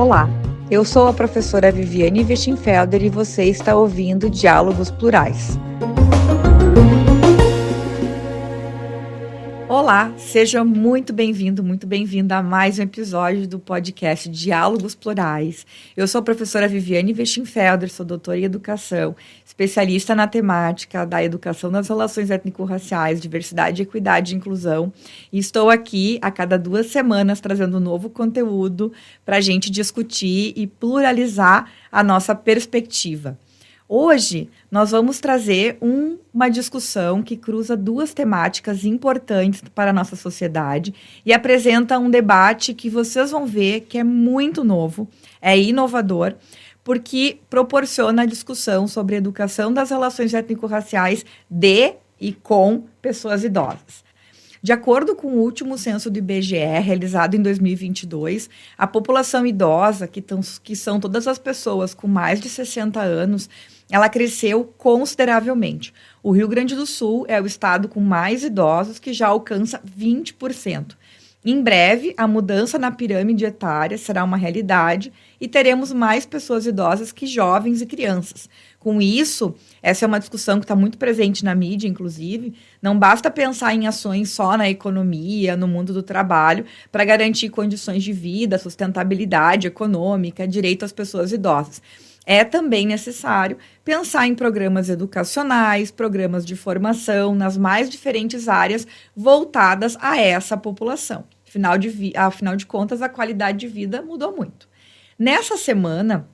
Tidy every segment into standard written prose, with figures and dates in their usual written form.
Olá, eu sou a professora Viviane Westenfelder e você está ouvindo Diálogos Plurais. Olá, seja muito bem-vindo, muito bem-vinda a mais um episódio do podcast Diálogos Plurais. Eu sou a professora Viviane Westenfelder, sou doutora em educação, especialista na temática da educação nas relações étnico-raciais, diversidade, equidade e inclusão. E estou aqui a cada 2 semanas trazendo um novo conteúdo para a gente discutir e pluralizar a nossa perspectiva. Hoje, nós vamos trazer uma discussão que cruza 2 temáticas importantes para a nossa sociedade e apresenta um debate que vocês vão ver que é muito novo, é inovador, porque proporciona a discussão sobre a educação das relações étnico-raciais de e com pessoas idosas. De acordo com o último censo do IBGE, realizado em 2022, a população idosa, que são todas as pessoas com mais de 60 anos, ela cresceu consideravelmente. O Rio Grande do Sul é o estado com mais idosos, que já alcança 20%. Em breve, a mudança na pirâmide etária será uma realidade e teremos mais pessoas idosas que jovens e crianças. Com isso, essa é uma discussão que está muito presente na mídia, inclusive. Não basta pensar em ações só na economia, no mundo do trabalho, para garantir condições de vida, sustentabilidade econômica, direito às pessoas idosas. É também necessário pensar em programas educacionais, programas de formação nas mais diferentes áreas voltadas a essa população. Afinal de contas, a qualidade de vida mudou muito. Nessa semana,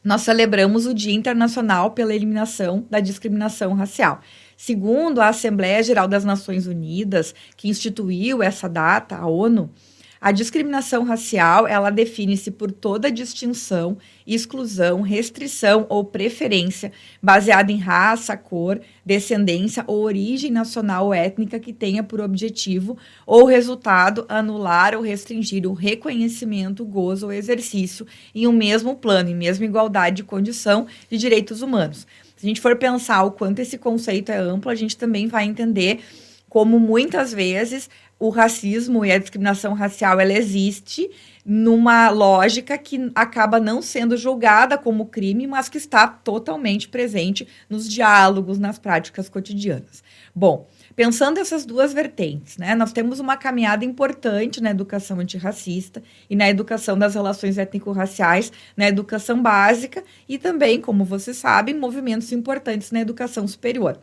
nós celebramos o Dia Internacional pela Eliminação da Discriminação Racial. Segundo a Assembleia Geral das Nações Unidas, que instituiu essa data, a ONU, a discriminação racial, ela define-se por toda distinção, exclusão, restrição ou preferência baseada em raça, cor, descendência ou origem nacional ou étnica que tenha por objetivo ou resultado anular ou restringir o reconhecimento, gozo ou exercício em um mesmo plano, em mesma igualdade de condição de direitos humanos. Se a gente for pensar o quanto esse conceito é amplo, a gente também vai entender como muitas vezes o racismo e a discriminação racial, ela existe numa lógica que acaba não sendo julgada como crime, mas que está totalmente presente nos diálogos, nas práticas cotidianas. Bom, pensando essas 2 vertentes, né, nós temos uma caminhada importante na educação antirracista e na educação das relações étnico-raciais, na educação básica e também, como vocês sabem, movimentos importantes na educação superior.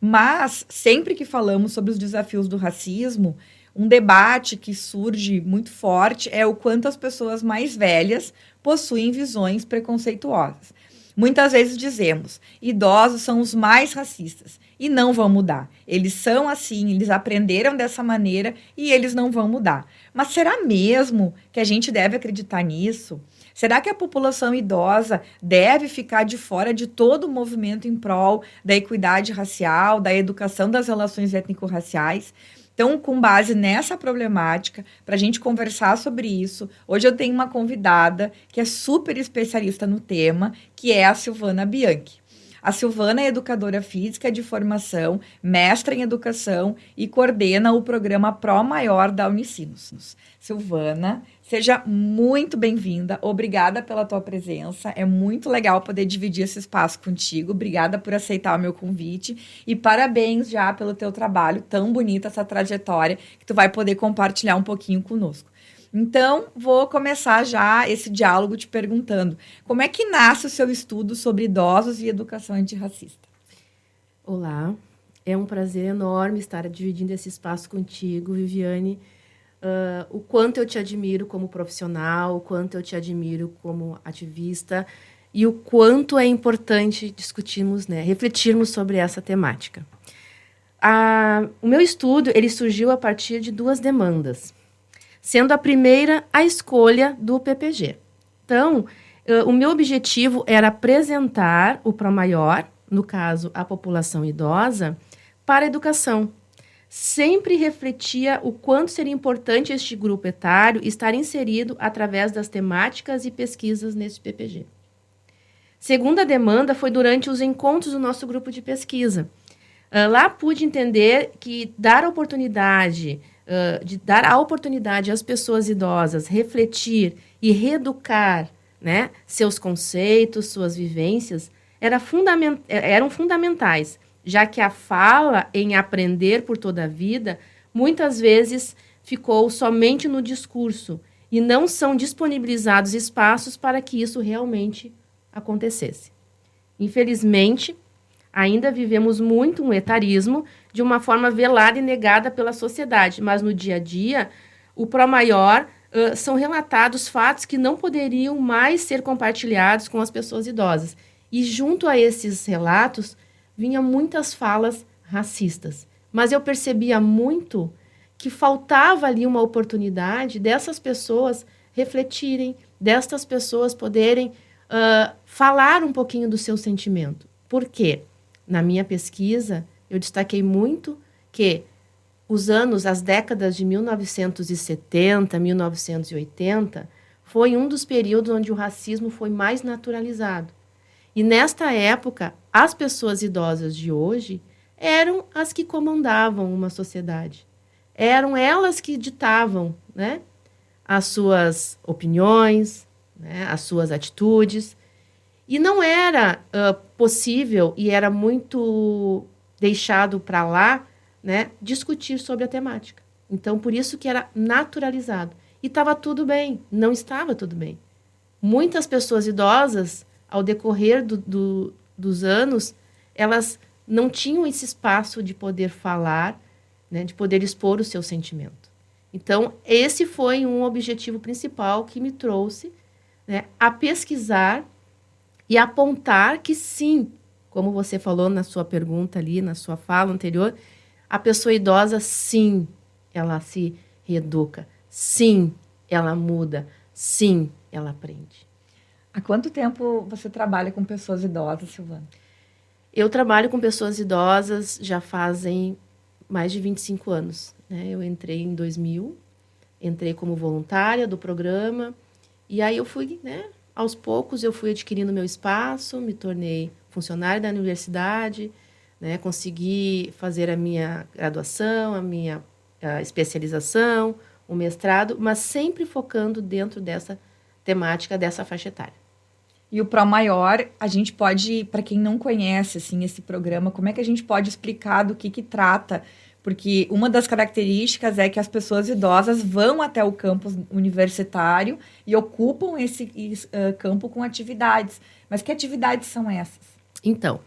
Mas, sempre que falamos sobre os desafios do racismo, um debate que surge muito forte é o quanto as pessoas mais velhas possuem visões preconceituosas. Muitas vezes dizemos, idosos são os mais racistas e não vão mudar. Eles são assim, eles aprenderam dessa maneira e eles não vão mudar. Mas será mesmo que a gente deve acreditar nisso? Será que a população idosa deve ficar de fora de todo o movimento em prol da equidade racial, da educação das relações étnico-raciais? Então, com base nessa problemática, para a gente conversar sobre isso, hoje eu tenho uma convidada que é super especialista no tema, que é a Silvana Bianchi. A Silvana é educadora física de formação, mestra em educação e coordena o programa Pró Maior da Unicinos. Silvana, seja muito bem-vinda, obrigada pela tua presença, é muito legal poder dividir esse espaço contigo, obrigada por aceitar o meu convite e parabéns já pelo teu trabalho, tão bonita essa trajetória que tu vai poder compartilhar um pouquinho conosco. Então, vou começar já esse diálogo te perguntando, como é que nasce o seu estudo sobre idosos e educação antirracista? Olá, é um prazer enorme estar dividindo esse espaço contigo, Viviane. O quanto eu te admiro como profissional, o quanto eu te admiro como ativista e o quanto é importante discutirmos, refletirmos sobre essa temática. O meu estudo ele surgiu a partir de 2 demandas, sendo a primeira a escolha do PPG. Então, o meu objetivo era apresentar o Pró Maior, no caso, a população idosa, para a educação. Sempre refletia o quanto seria importante este grupo etário estar inserido através das temáticas e pesquisas nesse PPG. Segunda demanda foi durante os encontros do nosso grupo de pesquisa. Lá pude entender que dar a oportunidade às pessoas idosas refletir e reeducar né, seus conceitos, suas vivências, eram fundamentais, já que a fala em aprender por toda a vida, muitas vezes ficou somente no discurso e não são disponibilizados espaços para que isso realmente acontecesse. Infelizmente, ainda vivemos muito um etarismo de uma forma velada e negada pela sociedade, mas no dia a dia, o Pró Maior são relatados fatos que não poderiam mais ser compartilhados com as pessoas idosas. E junto a esses relatos, vinham muitas falas racistas. Mas eu percebia muito que faltava ali uma oportunidade dessas pessoas refletirem, destas pessoas poderem falar um pouquinho do seu sentimento. Por quê? Na minha pesquisa, eu destaquei muito que as décadas de 1970, 1980, foi um dos períodos onde o racismo foi mais naturalizado. E nesta época, as pessoas idosas de hoje eram as que comandavam uma sociedade. Eram elas que ditavam, né, as suas opiniões, né, as suas atitudes. E não era possível, e era muito deixado para lá, né, discutir sobre a temática. Então, por isso que era naturalizado. E estava tudo bem. Não estava tudo bem. Muitas pessoas idosas, ao decorrer dos anos, elas não tinham esse espaço de poder falar, né, de poder expor o seu sentimento. Então, esse foi um objetivo principal que me trouxe, né, a pesquisar e apontar que sim, como você falou na sua pergunta ali, na sua fala anterior, a pessoa idosa, sim, ela se reeduca, sim, ela muda, sim, ela aprende. Há quanto tempo você trabalha com pessoas idosas, Silvana? Eu trabalho com pessoas idosas já fazem mais de 25 anos. Né? Eu entrei em 2000, entrei como voluntária do programa, e aí eu fui, né, aos poucos, eu fui adquirindo meu espaço, me tornei funcionária da universidade, né, consegui fazer a minha graduação, a especialização, o mestrado, mas sempre focando dentro dessa temática, dessa faixa etária. E o Pró Maior, a gente pode, para quem não conhece assim, esse programa, como é que a gente pode explicar do que trata? Porque uma das características é que as pessoas idosas vão até o campus universitário e ocupam esse campo com atividades. Mas que atividades são essas? Então,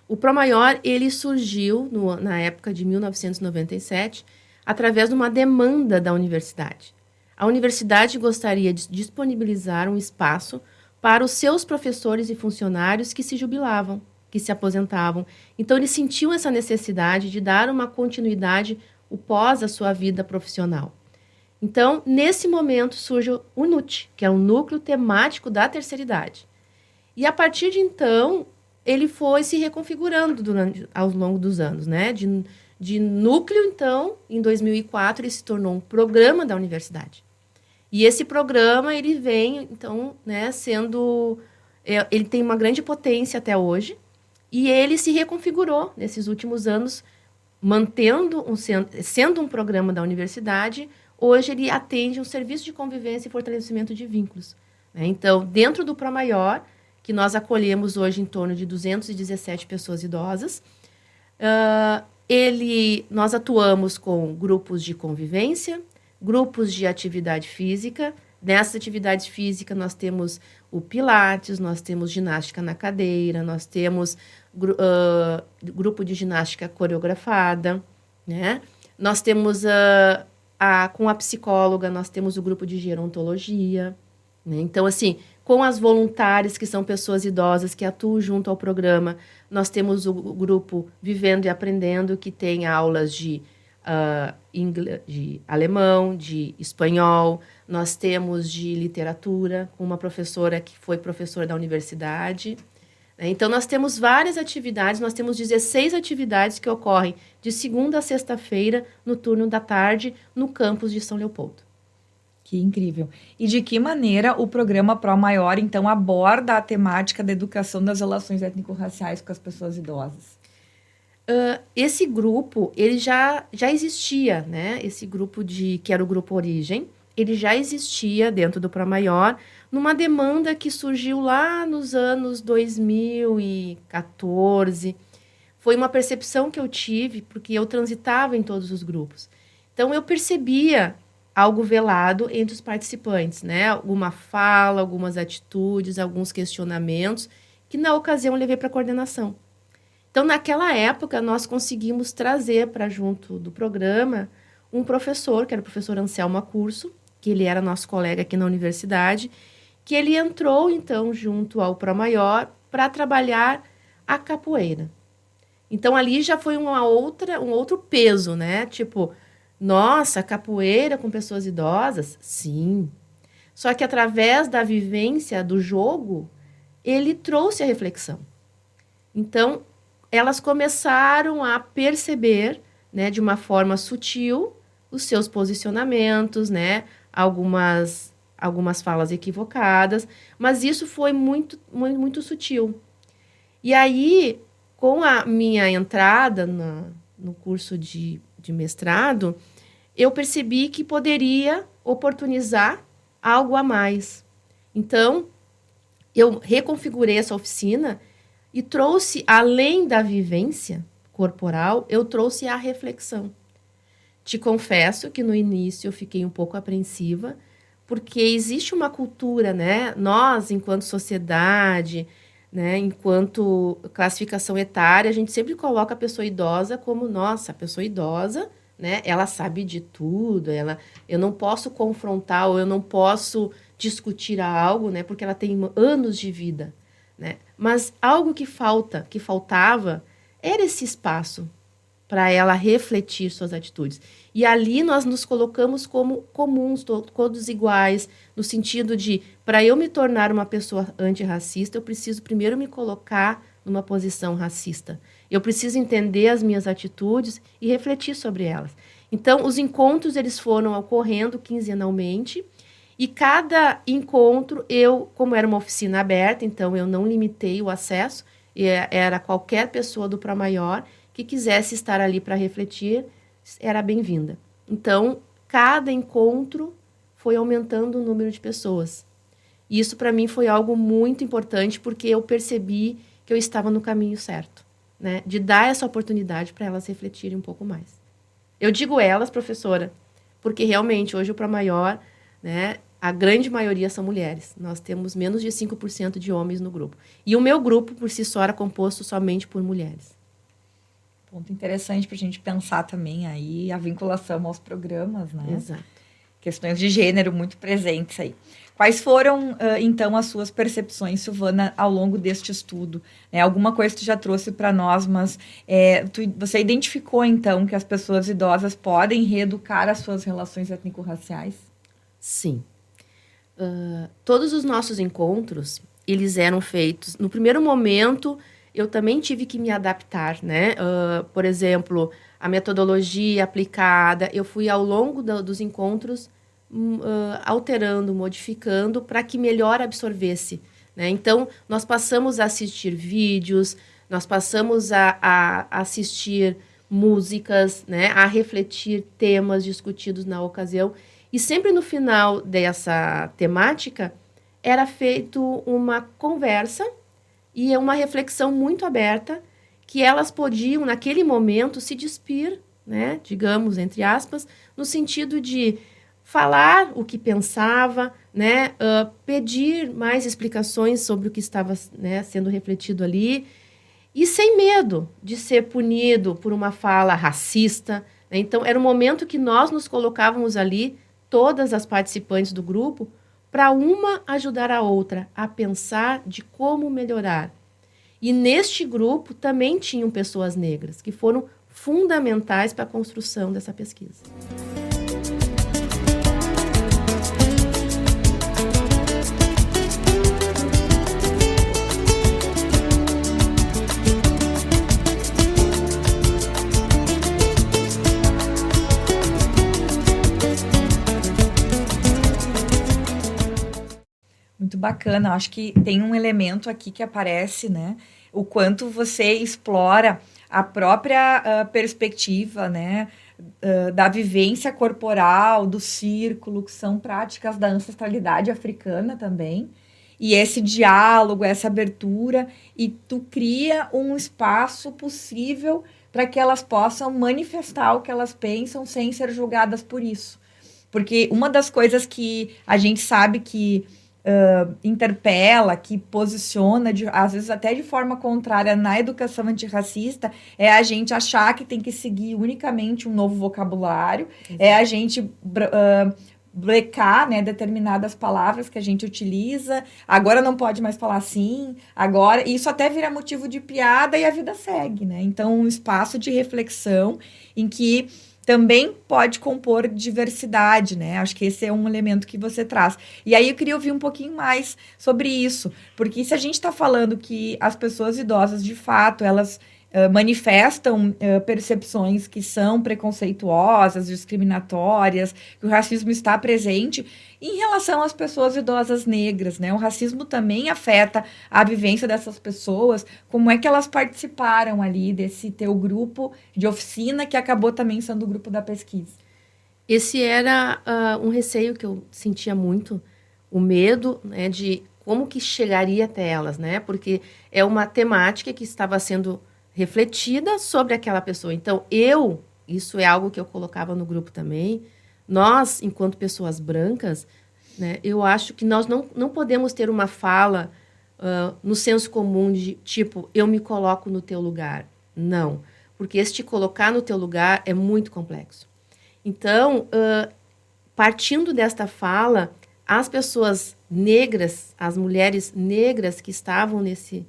o Pró Maior, ele surgiu na época de 1997, através de uma demanda da universidade. A universidade gostaria de disponibilizar um espaço para os seus professores e funcionários que se jubilavam, que se aposentavam. Então, eles sentiam essa necessidade de dar uma continuidade pós a sua vida profissional. Então, nesse momento, surge o NUT, que é o Núcleo Temático da Terceira Idade. E, a partir de então, ele foi se reconfigurando ao longo dos anos, né? De núcleo, então, em 2004, ele se tornou um programa da universidade. E esse programa, ele vem, então, né, ele tem uma grande potência até hoje, e ele se reconfigurou nesses últimos anos, sendo um programa da universidade, hoje ele atende um serviço de convivência e fortalecimento de vínculos. Né? Então, dentro do Pró Maior, que nós acolhemos hoje em torno de 217 pessoas idosas, nós atuamos com grupos de convivência, grupos de atividade física. Nessas atividades físicas, nós temos o pilates, nós temos ginástica na cadeira, nós temos grupo de ginástica coreografada, né? Nós temos, com a psicóloga, nós temos o grupo de gerontologia. Né? Então, assim, com as voluntárias, que são pessoas idosas que atuam junto ao programa, nós temos o grupo Vivendo e Aprendendo, que tem aulas de alemão, de espanhol, nós temos de literatura, com uma professora que foi professora da universidade. Então, nós temos várias atividades, nós temos 16 atividades que ocorrem de segunda a sexta-feira, no turno da tarde, no campus de São Leopoldo. Que incrível. E de que maneira o programa Pró Maior, então, aborda a temática da educação das relações étnico-raciais com as pessoas idosas? Esse grupo, ele já existia, né? Esse grupo que era o Grupo Origem, ele já existia dentro do Pró-Maior, numa demanda que surgiu lá nos anos 2014. Foi uma percepção que eu tive, porque eu transitava em todos os grupos. Então, eu percebia algo velado entre os participantes, né? Alguma fala, algumas atitudes, alguns questionamentos, que na ocasião eu levei para a coordenação. Então, naquela época, nós conseguimos trazer para junto do programa um professor, que era o professor Anselmo Curso, que ele era nosso colega aqui na universidade, que ele entrou, então, junto ao Pró-Maior para trabalhar a capoeira. Então, ali já foi um outro peso, né? Tipo, nossa, capoeira com pessoas idosas? Sim. Só que através da vivência do jogo, ele trouxe a reflexão. Então, elas começaram a perceber, né, de uma forma sutil, os seus posicionamentos, né? Algumas falas equivocadas, mas isso foi muito, muito, muito sutil. E aí, com a minha entrada no curso de mestrado, eu percebi que poderia oportunizar algo a mais. Então, eu reconfigurei essa oficina e trouxe, além da vivência corporal, eu trouxe a reflexão. Te confesso que no início eu fiquei um pouco apreensiva, porque existe uma cultura, né? Nós, enquanto sociedade, né, enquanto classificação etária, a gente sempre coloca a pessoa idosa como, nossa, a pessoa idosa, né, ela sabe de tudo, eu não posso confrontar ou eu não posso discutir algo, né, porque ela tem anos de vida, né? Mas algo que faltava, era esse espaço para ela refletir suas atitudes. E ali nós nos colocamos como comuns, todos iguais, no sentido de, para eu me tornar uma pessoa antirracista, eu preciso primeiro me colocar numa posição racista. Eu preciso entender as minhas atitudes e refletir sobre elas. Então, os encontros eles foram ocorrendo quinzenalmente, e cada encontro, como era uma oficina aberta, então eu não limitei o acesso, era qualquer pessoa do Pró-Maior que quisesse estar ali para refletir, era bem-vinda. Então, cada encontro foi aumentando o número de pessoas. E isso, para mim, foi algo muito importante, porque eu percebi que eu estava no caminho certo, né? De dar essa oportunidade para elas refletirem um pouco mais. Eu digo elas, professora, porque realmente, hoje o Pró-Maior, né, a grande maioria são mulheres. Nós temos menos de 5% de homens no grupo. E o meu grupo, por si só, era composto somente por mulheres. Ponto interessante para a gente pensar também aí a vinculação aos programas, né? Exato. Questões de gênero muito presentes aí. Quais foram, então, as suas percepções, Silvana, ao longo deste estudo? Alguma coisa que tu já trouxe para nós, mas você identificou, então, que as pessoas idosas podem reeducar as suas relações étnico-raciais? Sim. Todos os nossos encontros, eles eram feitos... No primeiro momento, eu também tive que me adaptar, né? Por exemplo, a metodologia aplicada, eu fui, ao longo dos encontros, alterando, modificando, para que melhor absorvesse, né? Então, nós passamos a assistir vídeos, nós passamos a assistir músicas, né? A refletir temas discutidos na ocasião. E sempre no final dessa temática, era feito uma conversa e uma reflexão muito aberta, que elas podiam, naquele momento, se despir, né? Digamos, entre aspas, no sentido de falar o que pensava, né? Pedir mais explicações sobre o que estava, né, sendo refletido ali, e sem medo de ser punido por uma fala racista, né? Então, era um momento que nós nos colocávamos ali, todas as participantes do grupo, para uma ajudar a outra a pensar de como melhorar. E neste grupo também tinham pessoas negras, que foram fundamentais para a construção dessa pesquisa. Muito bacana. Acho que tem um elemento aqui que aparece, né? O quanto você explora a própria perspectiva, né? da vivência corporal, do círculo, que são práticas da ancestralidade africana também. E esse diálogo, essa abertura, e tu cria um espaço possível para que elas possam manifestar o que elas pensam sem ser julgadas por isso. Porque uma das coisas que a gente sabe que interpela, que posiciona, às vezes até de forma contrária na educação antirracista, é a gente achar que tem que seguir unicamente um novo vocabulário, é a gente blecar, né, determinadas palavras que a gente utiliza, agora não pode mais falar assim, agora, isso até vira motivo de piada e a vida segue, né? Então, um espaço de reflexão em que também pode compor diversidade, né? Acho que esse é um elemento que você traz. E aí eu queria ouvir um pouquinho mais sobre isso, porque se a gente está falando que as pessoas idosas, de fato, elas manifestam percepções que são preconceituosas, discriminatórias, que o racismo está presente em relação às pessoas idosas negras, né? O racismo também afeta a vivência dessas pessoas, como é que elas participaram ali desse teu grupo de oficina, que acabou também sendo o grupo da pesquisa. Esse era um receio que eu sentia muito, o medo, né, de como que chegaria até elas, né? Porque é uma temática que estava sendo refletida sobre aquela pessoa. Então, isso é algo que eu colocava no grupo também, nós, enquanto pessoas brancas, né, eu acho que nós não podemos ter uma fala no senso comum de, tipo, eu me coloco no teu lugar. Não, porque esse te colocar no teu lugar é muito complexo. Então, partindo desta fala, as pessoas negras, as mulheres negras que estavam nesse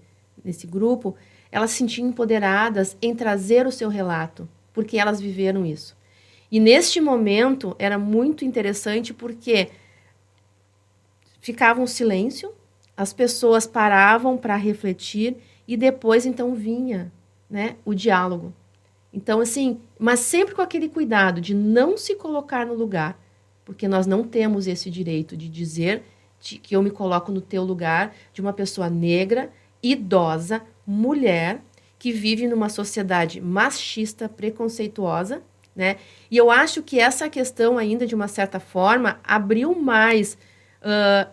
grupo, elas se sentiam empoderadas em trazer o seu relato, porque elas viveram isso. E neste momento era muito interessante porque ficava um silêncio, as pessoas paravam para refletir e depois então vinha, né, o diálogo. Então, assim, mas sempre com aquele cuidado de não se colocar no lugar, porque nós não temos esse direito de dizer que eu me coloco no teu lugar, de uma pessoa negra, idosa, mulher, que vive numa sociedade machista, preconceituosa, né? E eu acho que essa questão ainda, de uma certa forma, abriu mais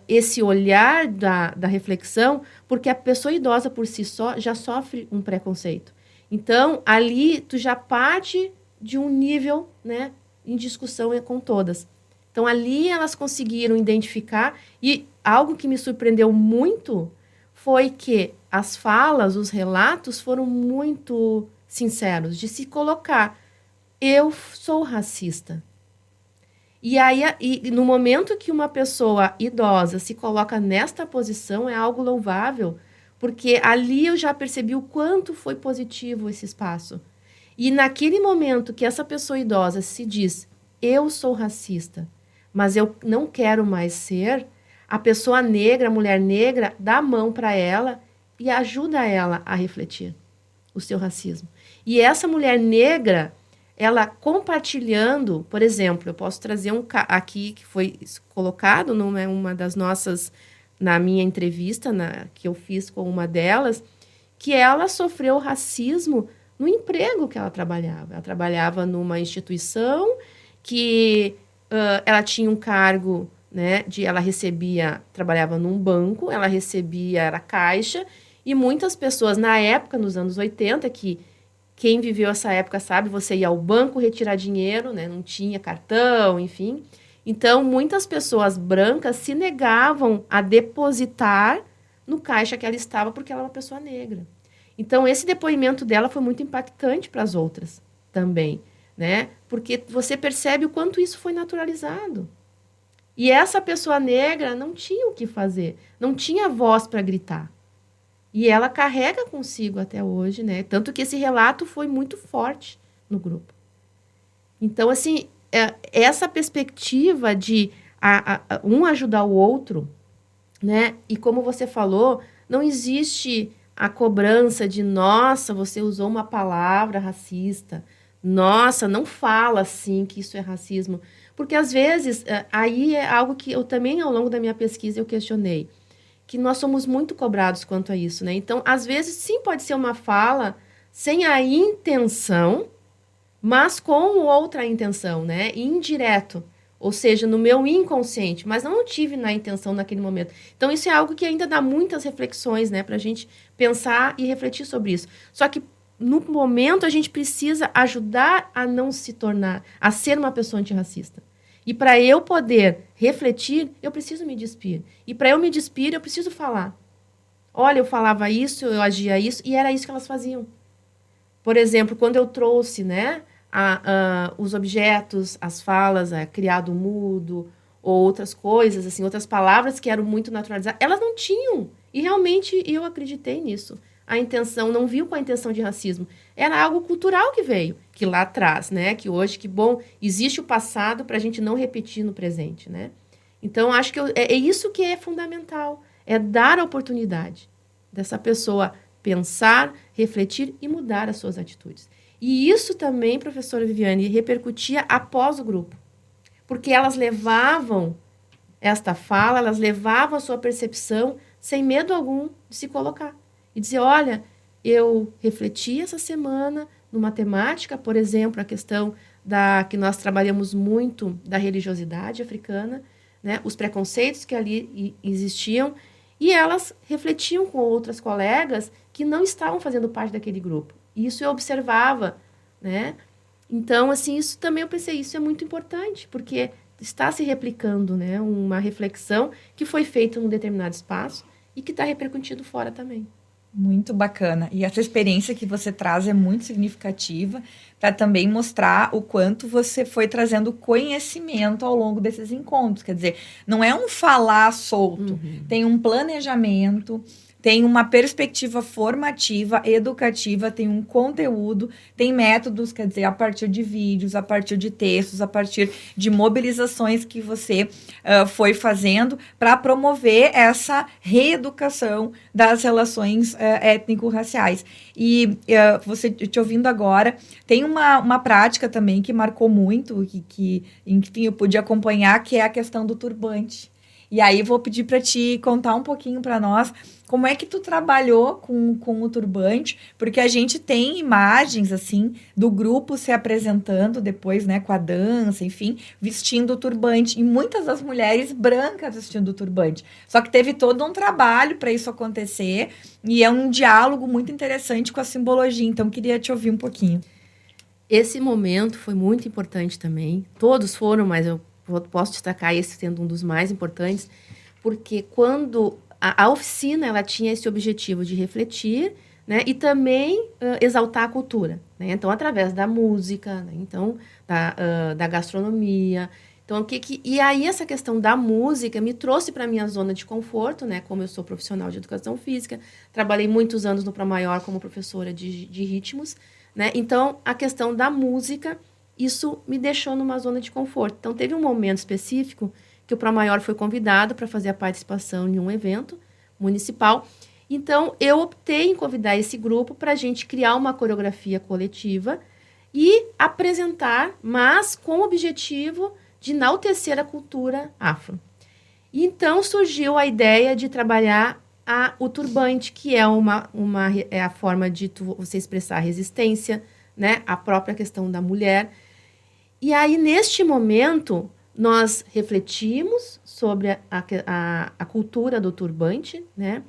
esse olhar da reflexão, porque a pessoa idosa por si só já sofre um preconceito. Então, ali, tu já parte de um nível, né, em discussão com todas. Então, ali elas conseguiram identificar, e algo que me surpreendeu muito foi que as falas, os relatos foram muito sinceros, de se colocar, eu sou racista. E aí, no momento que uma pessoa idosa se coloca nesta posição, é algo louvável, porque ali eu já percebi o quanto foi positivo esse espaço. E naquele momento que essa pessoa idosa se diz, eu sou racista, mas eu não quero mais ser, a pessoa negra, a mulher negra, dá a mão para ela e ajuda ela a refletir o seu racismo. E essa mulher negra, ela compartilhando, por exemplo, eu posso trazer aqui que foi colocado numa das nossas, na minha entrevista que eu fiz com uma delas, que ela sofreu racismo no emprego que ela trabalhava. Ela trabalhava numa instituição que ela tinha um cargo, né, ela trabalhava num banco, ela era caixa, e muitas pessoas, na época, nos anos 80, que quem viveu essa época sabe, você ia ao banco retirar dinheiro, né, não tinha cartão, enfim. Então, muitas pessoas brancas se negavam a depositar no caixa que ela estava, porque ela era uma pessoa negra. Então, esse depoimento dela foi muito impactante para as outras também, né? Porque você percebe o quanto isso foi naturalizado. E essa pessoa negra não tinha o que fazer, não tinha voz para gritar. E ela carrega consigo até hoje, né? Tanto que esse relato foi muito forte no grupo. Então, assim, essa perspectiva de um ajudar o outro, né? E como você falou, não existe a cobrança de, nossa, você usou uma palavra racista, nossa, não fala assim que isso é racismo. Porque, às vezes, aí é algo que eu também, ao longo da minha pesquisa, eu questionei, que nós somos muito cobrados quanto a isso, né? Então, às vezes, sim, pode ser uma fala sem a intenção mas com outra intenção, né? Indireto. Ou seja, no meu inconsciente, mas não tive na intenção naquele momento. Então, isso é algo que ainda dá muitas reflexões, né? Para a gente pensar e refletir sobre isso. Só que, no momento, a gente precisa ajudar a não se tornar, a ser uma pessoa antirracista. E para eu poder refletir, eu preciso me despir. E para eu me despir, eu preciso falar. Olha, eu falava isso, eu agia isso, e era isso que elas faziam. Por exemplo, quando eu trouxe, né, os objetos, as falas, criado mudo, ou outras coisas, assim, outras palavras que eram muito naturalizadas, elas não tinham. E realmente eu acreditei nisso. A intenção, não viu com a intenção de racismo. Era algo cultural que veio, que lá atrás, né? Que hoje, que bom, existe o passado para a gente não repetir no presente, né? Então, acho que é isso que é fundamental. É dar a oportunidade dessa pessoa pensar, refletir e mudar as suas atitudes. E isso também, professora Viviane, repercutia após o grupo. Porque elas levavam esta fala, elas levavam a sua percepção sem medo algum de se colocar. E dizer, olha, eu refleti essa semana numa temática, por exemplo, a questão que nós trabalhamos muito da religiosidade africana, né, os preconceitos que ali existiam, e elas refletiam com outras colegas que não estavam fazendo parte daquele grupo. E isso eu observava, né? Então, assim, isso também eu pensei, isso é muito importante, porque está se replicando, né, uma reflexão que foi feita num determinado espaço e que está repercutindo fora também. Muito bacana. E essa experiência que você traz é muito significativa para também mostrar o quanto você foi trazendo conhecimento ao longo desses encontros. Quer dizer, não é um falar solto, tem um planejamento, tem uma perspectiva formativa, educativa, tem um conteúdo, tem métodos, quer dizer, a partir de vídeos, a partir de textos, a partir de mobilizações que você foi fazendo para promover essa reeducação das relações étnico-raciais. E você te ouvindo agora, tem uma prática também que marcou muito, que enfim, eu pude acompanhar, que é a questão do turbante. E aí vou pedir para ti contar um pouquinho para nós como é que tu trabalhou com o turbante, porque a gente tem imagens, assim, do grupo se apresentando depois, né, com a dança, enfim, vestindo o turbante. E muitas das mulheres brancas vestindo o turbante. Só que teve todo um trabalho para isso acontecer e é um diálogo muito interessante com a simbologia. Então, queria te ouvir um pouquinho. Esse momento foi muito importante também. Todos foram, mas eu posso destacar esse sendo um dos mais importantes, porque quando a oficina ela tinha esse objetivo de refletir, né, e também exaltar a cultura, né? Então, através da música, né? Então, da gastronomia. Então, e aí essa questão da música me trouxe para a minha zona de conforto, né? Como eu sou profissional de educação física, trabalhei muitos anos no Pramaior como professora de ritmos, né? Então, a questão da música, isso me deixou numa zona de conforto. Então, teve um momento específico que o Pramaior foi convidado para fazer a participação em um evento municipal. Então, eu optei em convidar esse grupo para a gente criar uma coreografia coletiva e apresentar, mas com o objetivo de enaltecer a cultura afro. Então, surgiu a ideia de trabalhar o turbante, que é é a forma de você expressar a resistência, né? A própria questão da mulher. E aí, neste momento, nós refletimos sobre a cultura do turbante, né?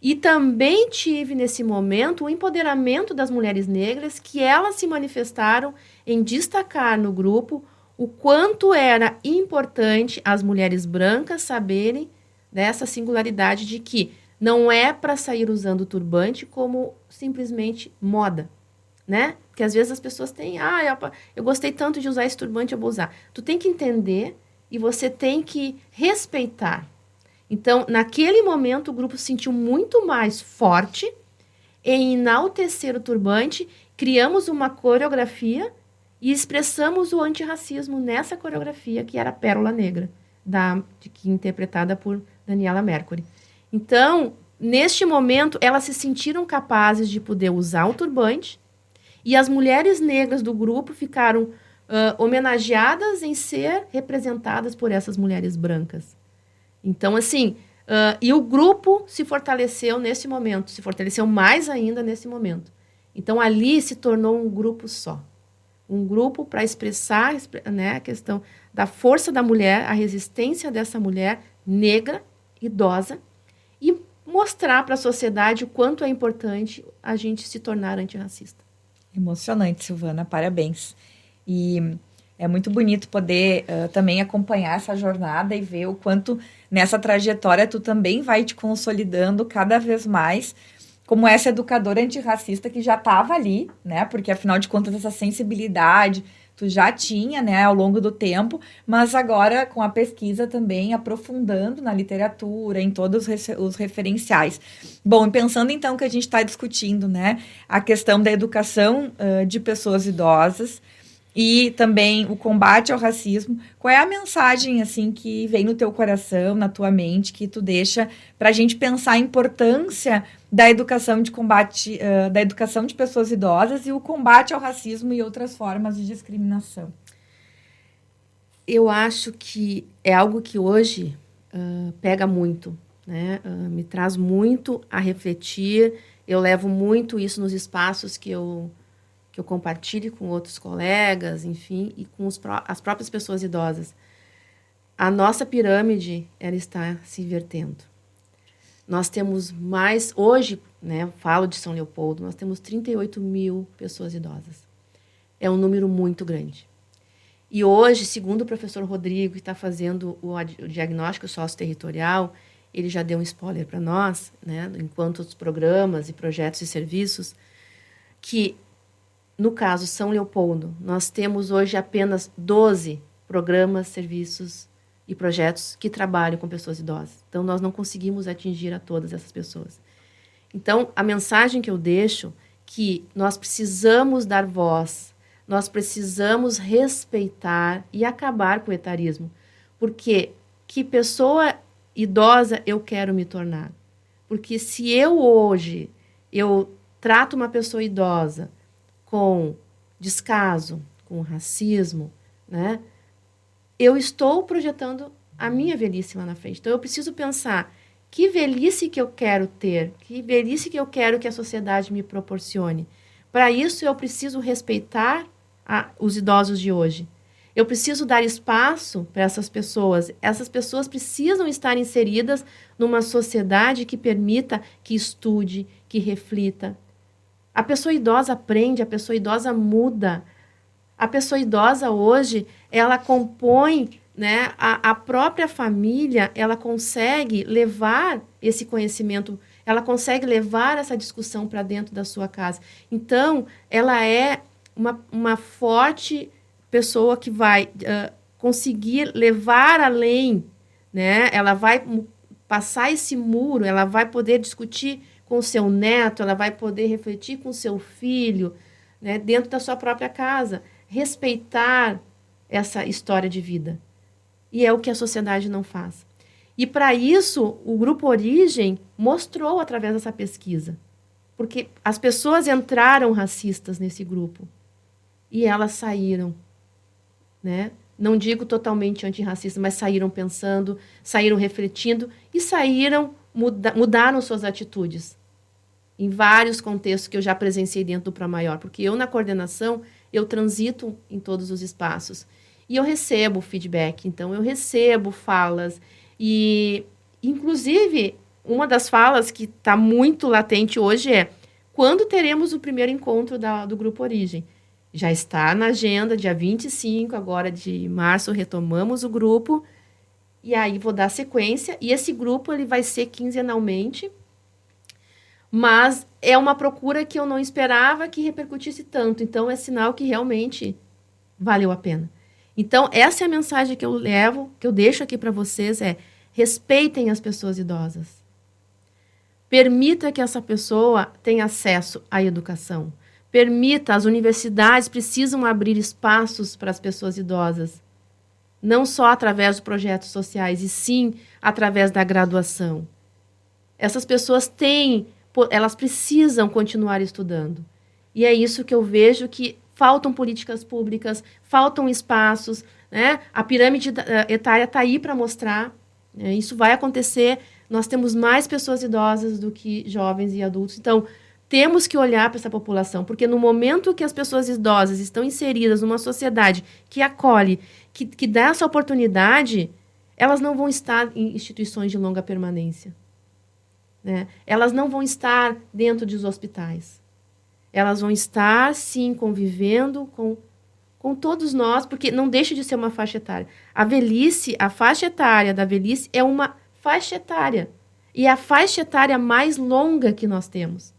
E também tive, nesse momento, o empoderamento das mulheres negras, que elas se manifestaram em destacar no grupo o quanto era importante as mulheres brancas saberem dessa singularidade de que não é para sair usando o turbante como simplesmente moda, né? Porque às vezes as pessoas têm, eu gostei tanto de usar esse turbante, eu vou usar. Tu tem que entender e você tem que respeitar. Então, naquele momento, o grupo se sentiu muito mais forte em enaltecer o turbante, criamos uma coreografia e expressamos o antirracismo nessa coreografia, que era a Pérola Negra, interpretada por Daniela Mercury. Então, neste momento, elas se sentiram capazes de poder usar o turbante e as mulheres negras do grupo ficaram homenageadas em ser representadas por essas mulheres brancas. Então, assim, e o grupo se fortaleceu nesse momento, se fortaleceu mais ainda nesse momento. Então, ali se tornou um grupo só. Um grupo para expressar, né, a questão da força da mulher, a resistência dessa mulher negra, idosa, e mostrar para a sociedade o quanto é importante a gente se tornar antirracista. Emocionante, Silvana, parabéns. E é muito bonito poder também acompanhar essa jornada e ver o quanto nessa trajetória tu também vai te consolidando cada vez mais como essa educadora antirracista que já estava ali, né? Porque afinal de contas essa sensibilidade tu já tinha, né, ao longo do tempo, mas agora com a pesquisa também aprofundando na literatura, em todos os referenciais. Bom, e pensando então que a gente está discutindo, né, a questão da educação de pessoas idosas e também o combate ao racismo, qual é a mensagem assim que vem no teu coração, na tua mente, que tu deixa para a gente pensar a importância da educação de combate, da educação de pessoas idosas e o combate ao racismo e outras formas de discriminação? Eu acho que é algo que hoje pega muito, né? Me traz muito a refletir. Eu levo muito isso nos espaços que eu compartilho com outros colegas, enfim, e com as próprias pessoas idosas. A nossa pirâmide, ela está se invertendo. Nós temos mais, hoje, né, falo de São Leopoldo, nós temos 38 mil pessoas idosas. É um número muito grande. E hoje, segundo o professor Rodrigo, que está fazendo o diagnóstico socioterritorial, ele já deu um spoiler para nós, né, enquanto os programas e projetos e serviços, que, no caso São Leopoldo, nós temos hoje apenas 12 programas, serviços e projetos que trabalham com pessoas idosas. Então, nós não conseguimos atingir a todas essas pessoas. Então, a mensagem que eu deixo é que nós precisamos dar voz, nós precisamos respeitar e acabar com o etarismo. Porque que pessoa idosa eu quero me tornar? Porque se eu hoje trato uma pessoa idosa com descaso, com racismo, né? Eu estou projetando a minha velhice lá na frente. Então, eu preciso pensar que velhice que eu quero ter, que velhice que eu quero que a sociedade me proporcione. Para isso, eu preciso respeitar os idosos de hoje. Eu preciso dar espaço para essas pessoas. Essas pessoas precisam estar inseridas numa sociedade que permita que estude, que reflita. A pessoa idosa aprende, a pessoa idosa muda. A pessoa idosa hoje, ela compõe, né, a própria família, ela consegue levar esse conhecimento, ela consegue levar essa discussão para dentro da sua casa. Então, ela é uma forte pessoa que vai conseguir levar além, né? Ela vai passar esse muro, ela vai poder discutir com o seu neto, ela vai poder refletir com o seu filho, né, dentro da sua própria casa. Respeitar essa história de vida. E é o que a sociedade não faz. E, para isso, o Grupo Origem mostrou através dessa pesquisa. Porque as pessoas entraram racistas nesse grupo. E elas saíram. Né? Não digo totalmente antirracistas, mas saíram pensando, saíram refletindo e mudaram suas atitudes. Em vários contextos que eu já presenciei dentro do Pra Maior. Porque eu, na coordenação, eu transito em todos os espaços. E eu recebo feedback. Então, eu recebo falas. E, inclusive, uma das falas que está muito latente hoje é: quando teremos o primeiro encontro do Grupo Origem? Já está na agenda, dia 25, agora de março, retomamos o grupo. E aí, vou dar sequência. E esse grupo ele vai ser quinzenalmente. Mas é uma procura que eu não esperava que repercutisse tanto. Então, é sinal que realmente valeu a pena. Então, essa é a mensagem que eu levo, que eu deixo aqui para vocês, é: respeitem as pessoas idosas. Permita que essa pessoa tenha acesso à educação. Permita, as universidades precisam abrir espaços para as pessoas idosas. Não só através de projetos sociais, e sim através da graduação. Essas pessoas elas precisam continuar estudando. E é isso que eu vejo que faltam políticas públicas, faltam espaços, né? A pirâmide etária está aí para mostrar. Né? Isso vai acontecer. Nós temos mais pessoas idosas do que jovens e adultos. Então, temos que olhar para essa população, porque no momento que as pessoas idosas estão inseridas numa sociedade que acolhe, que dá essa oportunidade, elas não vão estar em instituições de longa permanência, né? Elas não vão estar dentro dos hospitais. Elas vão estar, sim, convivendo com todos nós, porque não deixa de ser uma faixa etária. A faixa etária da velhice é uma faixa etária. E é a faixa etária mais longa que nós temos.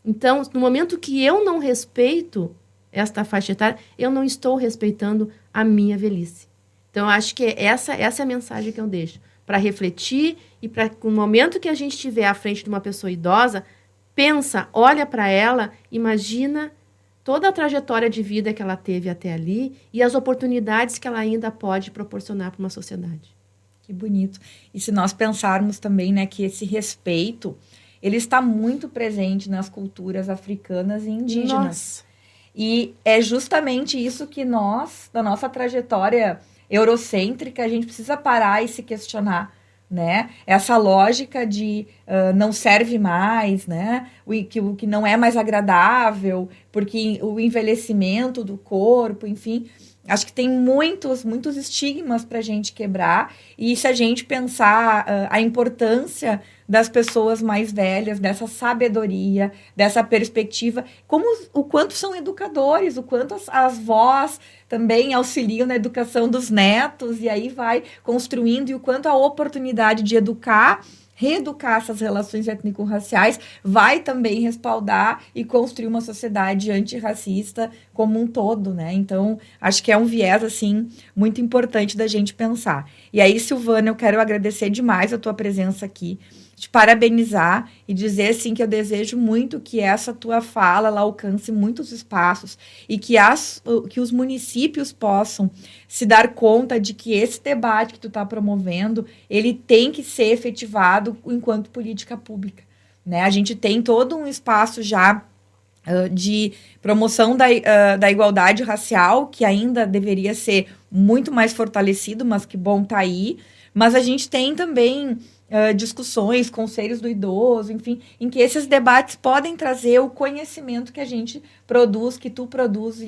Então, no momento que eu não respeito esta faixa etária, eu não estou respeitando a minha velhice. Então, eu acho que essa é a mensagem que eu deixo. Para refletir e para no momento que a gente estiver à frente de uma pessoa idosa, pensa, olha para ela, imagina toda a trajetória de vida que ela teve até ali e as oportunidades que ela ainda pode proporcionar para uma sociedade. Que bonito. E se nós pensarmos também, né, que esse respeito, ele está muito presente nas culturas africanas e indígenas. Nossa. E é justamente isso que nós, da nossa trajetória eurocêntrica, a gente precisa parar e se questionar, né? Essa lógica de não serve mais, né? O que não é mais agradável, porque o envelhecimento do corpo, enfim... Acho que tem muitos estigmas para a gente quebrar. E se a gente pensar a importância das pessoas mais velhas, dessa sabedoria, dessa perspectiva, o quanto são educadores, o quanto as vós também auxiliam na educação dos netos, e aí vai construindo, e o quanto a oportunidade de reeducar essas relações étnico-raciais vai também respaldar e construir uma sociedade antirracista como um todo, né? Então, acho que é um viés, assim, muito importante da gente pensar. E aí, Silvana, eu quero agradecer demais a tua presença aqui, te parabenizar e dizer, assim, que eu desejo muito que essa tua fala ela alcance muitos espaços e que os municípios possam se dar conta de que esse debate que tu está promovendo, ele tem que ser efetivado enquanto política pública, né? A gente tem todo um espaço já de promoção da igualdade racial, que ainda deveria ser muito mais fortalecido, mas que bom tá aí. Mas a gente tem também discussões, conselhos do idoso, enfim, em que esses debates podem trazer o conhecimento que a gente produz, que tu produz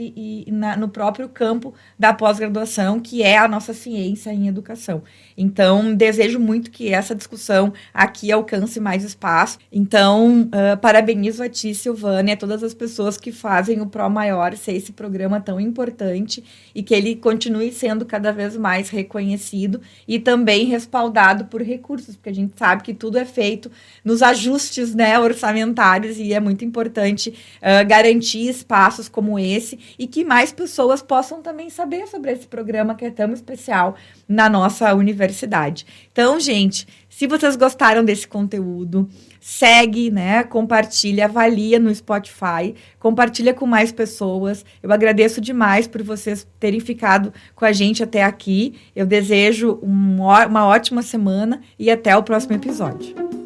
no próprio campo da pós-graduação, que é a nossa ciência em educação. Então, desejo muito que essa discussão aqui alcance mais espaço. Então, parabenizo a ti, Silvana, e a todas as pessoas que fazem o Pro Maior ser esse programa tão importante e que ele continue sendo cada vez mais reconhecido e também respaldado por recursos, porque a gente sabe que tudo é feito nos ajustes, né, orçamentários, e é muito importante garantir espaços como esse e que mais pessoas possam também saber sobre esse programa que é tão especial na nossa universidade. Então, gente, se vocês gostaram desse conteúdo, segue, né, compartilha, avalia no Spotify, compartilha com mais pessoas. Eu agradeço demais por vocês terem ficado com a gente até aqui. Eu desejo uma ótima semana e até o próximo episódio.